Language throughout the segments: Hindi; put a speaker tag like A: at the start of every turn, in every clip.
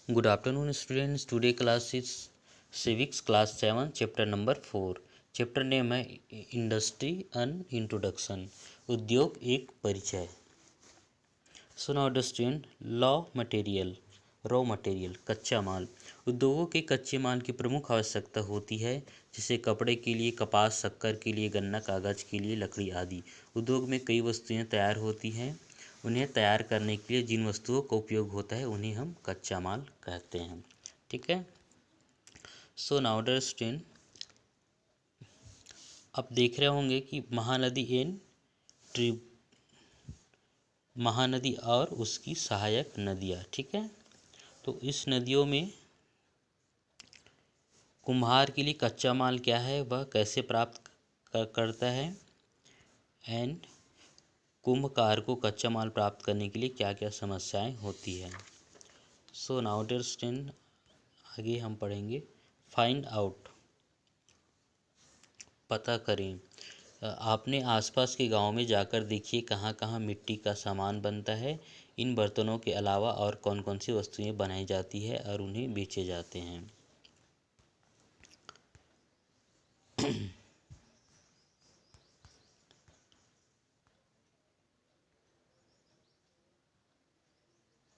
A: Good afternoon, students. Today class is civics class 7, chapter number 4. Chapter name है इंडस्ट्री एंड इंट्रोडक्शन, उद्योग एक परिचय. So now student, raw material कच्चा माल. उद्योगों के कच्चे माल की प्रमुख आवश्यकता होती है, जैसे कपड़े के लिए कपास, शक्कर के लिए गन्ना, कागज के लिए लकड़ी आदि. उद्योग में कई वस्तुएं तैयार होती हैं. उन्हें तैयार करने के लिए जिन वस्तुओं का उपयोग होता है उन्हें हम कच्चा माल कहते हैं. ठीक है. सो नाउ स्टूडेंट, आप देख रहे होंगे कि महानदी और उसकी सहायक नदियाँ. ठीक है. तो इस नदियों में कुम्हार के लिए कच्चा माल क्या है, वह कैसे प्राप्त करता है, एंड कुम्भकार को कच्चा माल प्राप्त करने के लिए क्या क्या समस्याएं होती है. सो नाउ डियर स्टूडेंट, आगे हम पढ़ेंगे फाइंड आउट, पता करें. आपने आसपास के गांव में जाकर देखिए कहाँ कहाँ मिट्टी का सामान बनता है. इन बर्तनों के अलावा और कौन कौन सी वस्तुएं बनाई जाती है और उन्हें बेचे जाते हैं.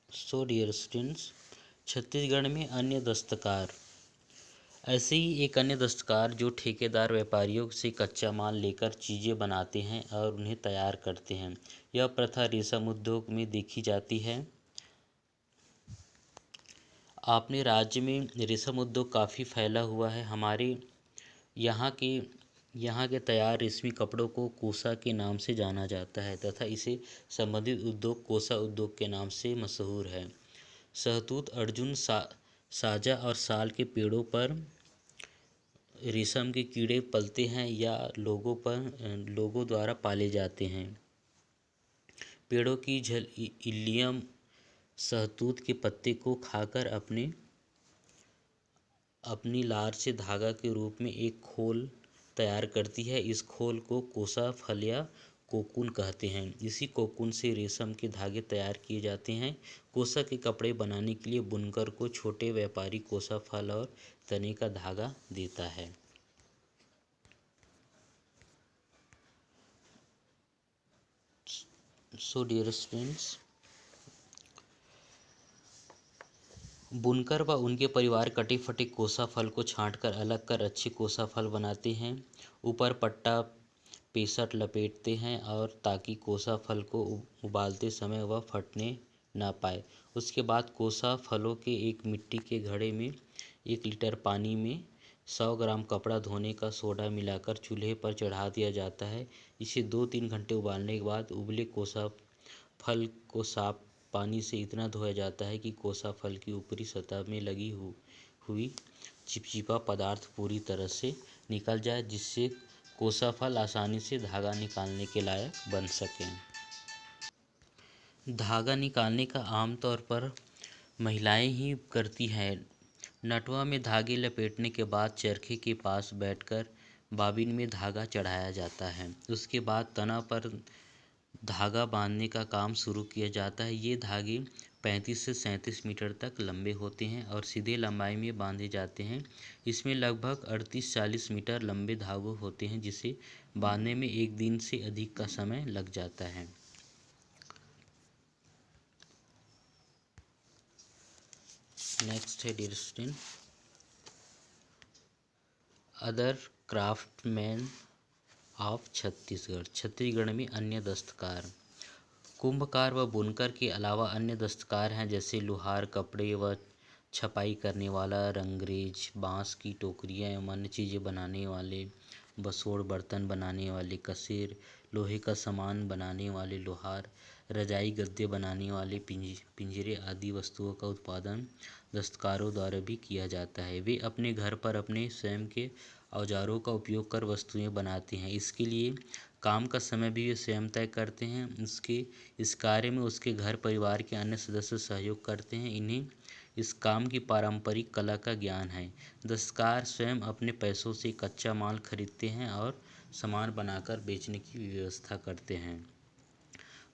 A: सो डियर स्टूडेंट्स, छत्तीसगढ़ में अन्य दस्तकार. ऐसे ही एक अन्य दस्तकार जो ठेकेदार व्यापारियों से कच्चा माल लेकर चीज़ें बनाते हैं और उन्हें तैयार करते हैं. यह प्रथा रेशम उद्योग में देखी जाती है. अपने राज्य में रेशम उद्योग काफ़ी फैला हुआ है. हमारे यहाँ के तैयार रेशमी कपड़ों को कोसा के नाम से जाना जाता है तथा इसे संबंधित उद्योग कोसा उद्योग के नाम से मशहूर है. शहतूत, अर्जुन, साजा और साल के पेड़ों पर रेशम के कीड़े पलते हैं या लोगों द्वारा पाले जाते हैं. पेड़ों की इल्लियम शहतूत के पत्ते को खाकर अपनी लार से धागा के रूप में एक खोल तैयार करती है. इस खोल को कोसा फल या कोकून कहते हैं. इसी कोकून से रेशम के धागे तैयार किए जाते हैं. कोसा के कपड़े बनाने के लिए बुनकर को छोटे व्यापारी कोसा फल और तने का धागा देता है. सो डियर स्टूडेंट्स, बुनकर व उनके परिवार कटे फटे कोसा फल को छांटकर अलग कर अच्छे कोसा फल बनाते हैं. ऊपर पट्टा पेसट लपेटते हैं और ताकि कोसा फल को उबालते समय वह फटने ना पाए. उसके बाद कोसा फलों के एक मिट्टी के घड़े में 1 लीटर पानी में 100 ग्राम कपड़ा धोने का सोडा मिलाकर चूल्हे पर चढ़ा दिया जाता है. इसे 2-3 घंटे उबालने के बाद उबले कोसा फल को साफ पानी से इतना धोया जाता है कि कोसा फल की ऊपरी सतह में लगी हुई चिपचिपा पदार्थ पूरी तरह से निकल जाए, जिससे कोसा फल आसानी से धागा निकालने के लायक बन सके. धागा निकालने का आमतौर पर महिलाएं ही करती हैं. नटवा में धागे लपेटने के बाद चरखे के पास बैठकर बाबिन में धागा चढ़ाया जाता है. उसके बाद तना पर धागा बांधने का काम शुरू किया जाता है. ये धागे 35 से 37 मीटर तक लंबे होते हैं और सीधे लंबाई में बांधे जाते हैं. इसमें लगभग 38-40 मीटर लंबे धागे होते हैं, जिसे बांधने में 1 दिन से अधिक का समय लग जाता है. नेक्स्ट है dear student, other craftsman of Chhattisgarh. Chhattisgarh में अन्य दस्तकार. कुंभकार व बुनकर के अलावा अन्य दस्तकार हैं, जैसे लोहार, कपड़े व छपाई करने वाला, रंगरेज, बांस की टोकरियाँ एवं अन्य चीज़ें बनाने वाले, बसोड़, बर्तन बनाने वाले कसेर, लोहे का सामान बनाने वाले लोहार, रजाई गद्दे बनाने वाले पिंजरे आदि वस्तुओं का उत्पादन दस्तकारों द्वारा भी किया जाता है. वे अपने घर पर अपने स्वयं के औजारों का उपयोग कर वस्तुएं बनाते हैं. इसके लिए काम का समय भी वे स्वयं तय करते हैं. इस कार्य में उसके घर परिवार के अन्य सदस्य सहयोग करते हैं. इन्हें इस काम की पारंपरिक कला का ज्ञान है. दस्तकार स्वयं अपने पैसों से कच्चा माल खरीदते हैं और सामान बनाकर बेचने की व्यवस्था करते हैं.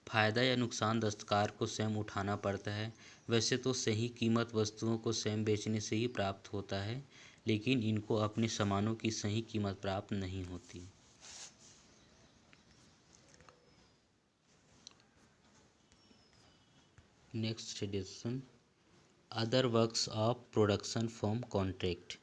A: फायदा या नुकसान दस्तकार को स्वयं उठाना पड़ता है। वैसे तो सही कीमत वस्तुओं को स्वयं बेचने से ही प्राप्त होता है, लेकिन इनको अपने सामानों की सही कीमत प्राप्त नहीं होती। Next suggestion, other works of production from contract.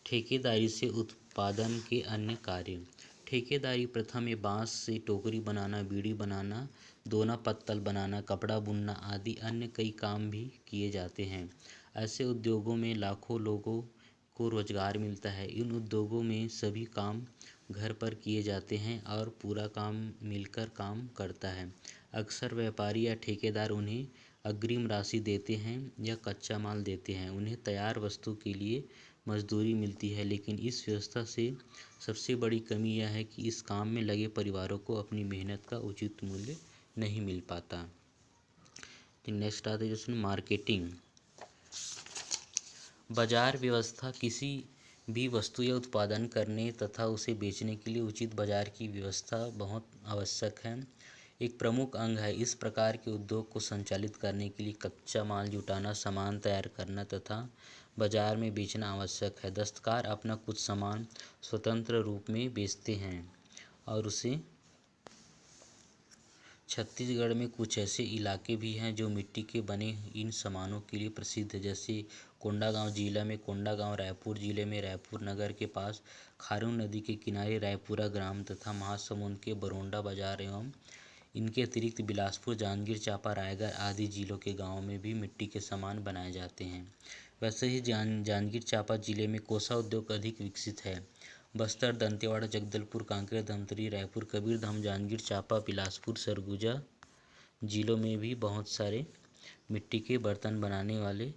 A: ठेकेदारी से उत्पादन के अन्य कार्य। ठेकेदारी प्रथा में बांस से टोकरी बनाना, बीड़ी बनाना, दोना पत्तल बनाना, कपड़ा बुनना आदि अन्य कई काम भी किए जाते हैं। ऐसे उद्योगों में लाखों लोगों को रोजगार मिलता है। इन उद्योगों में सभी काम घर पर किए जाते हैं और पूरा काम मिलकर काम करता है। अक्सर व्यापारी या ठेकेदार उन्हें अग्रिम राशि देते हैं या कच्चा माल देते हैं। उन्हें तैयार वस्तु के लिए मजदूरी मिलती है, लेकिन इस व्यवस्था से सबसे बड़ी कमी यह है कि इस काम में लगे परिवारों को अपनी मेहनत का उचित मूल्य नहीं मिल पाता। नेक्स्ट आता है जैसे मार्केटिंग। बाजार व्यवस्था किसी भी वस्तु या उत्पादन करने तथा उसे बेचने के लिए उचित बाजार की व्यवस्था बहुत आवश्यक है, एक प्रमुख अंग है। इस प्रकार के उद्योग को संचालित करने के लिए कच्चा माल जुटाना, सामान तैयार करना तथा बाजार में बेचना आवश्यक है। दस्तकार अपना कुछ सामान स्वतंत्र रूप में बेचते हैं और उसे छत्तीसगढ़ में कुछ ऐसे इलाके भी हैं जो मिट्टी के बने इन सामानों के लिए प्रसिद्ध है, जैसे कोंडागांव जिला में कोंडागांव, रायपुर जिले में रायपुर नगर के पास खारून नदी के किनारे रायपुरा ग्राम तथा महासमुंद के बरोंडा बाजार एवं इनके अतिरिक्त बिलासपुर, जांजगीर चांपा, रायगढ़ आदि जिलों के गांवों में भी मिट्टी के सामान बनाए जाते हैं। वैसे ही जांजगीर चांपा जिले में कोसा उद्योग अधिक विकसित है। बस्तर, दंतेवाड़ा, जगदलपुर, कांकेर, धमतरी, रायपुर, कबीरधाम, जांजगीर चांपा, बिलासपुर, सरगुजा जिलों में भी बहुत सारे मिट्टी के बर्तन बनाने वाले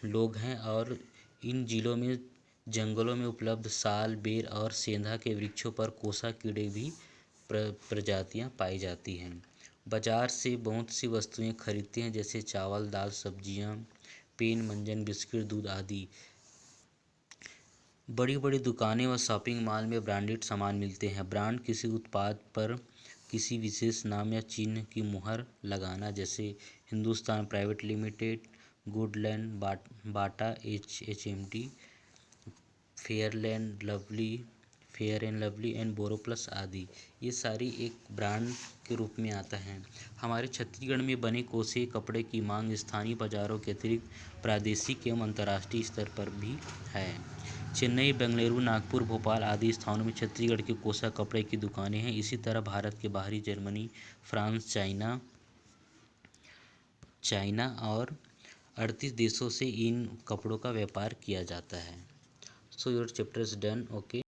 A: लोग हैं और इन जिलों में जंगलों में उपलब्ध साल, बेर और सेंधा के वृक्षों पर कोसा कीड़े भी प्रजातियां पाई जाती हैं। बाजार से बहुत सी वस्तुएं खरीदते हैं, जैसे चावल, दाल, सब्जियां, पेन, मंजन, बिस्किट, दूध आदि। बड़ी बड़ी दुकानें व शॉपिंग मॉल में ब्रांडेड सामान मिलते हैं। ब्रांड किसी उत्पाद पर किसी विशेष नाम या चिन्ह की मुहर लगाना, जैसे Hindustan private limited, Goodland, Bata, HMD, fair and lovely and Boroplus आदि, ये सारी एक ब्रांड के रूप में आता है। हमारे छत्तीसगढ़ में बने कोसे कपड़े की मांग स्थानीय बाजारों के अतिरिक्त प्रादेशिक एवं अंतर्राष्ट्रीय स्तर पर भी है। चेन्नई, बेंगलुरु, नागपुर, भोपाल आदि स्थानों में छत्तीसगढ़ के कोसा कपड़े की दुकानें हैं। इसी तरह भारत के बाहरी जर्मनी, फ्रांस, चाइना और 38 देशों से इन कपड़ों का व्यापार किया जाता है। So your chapter is done. Okay.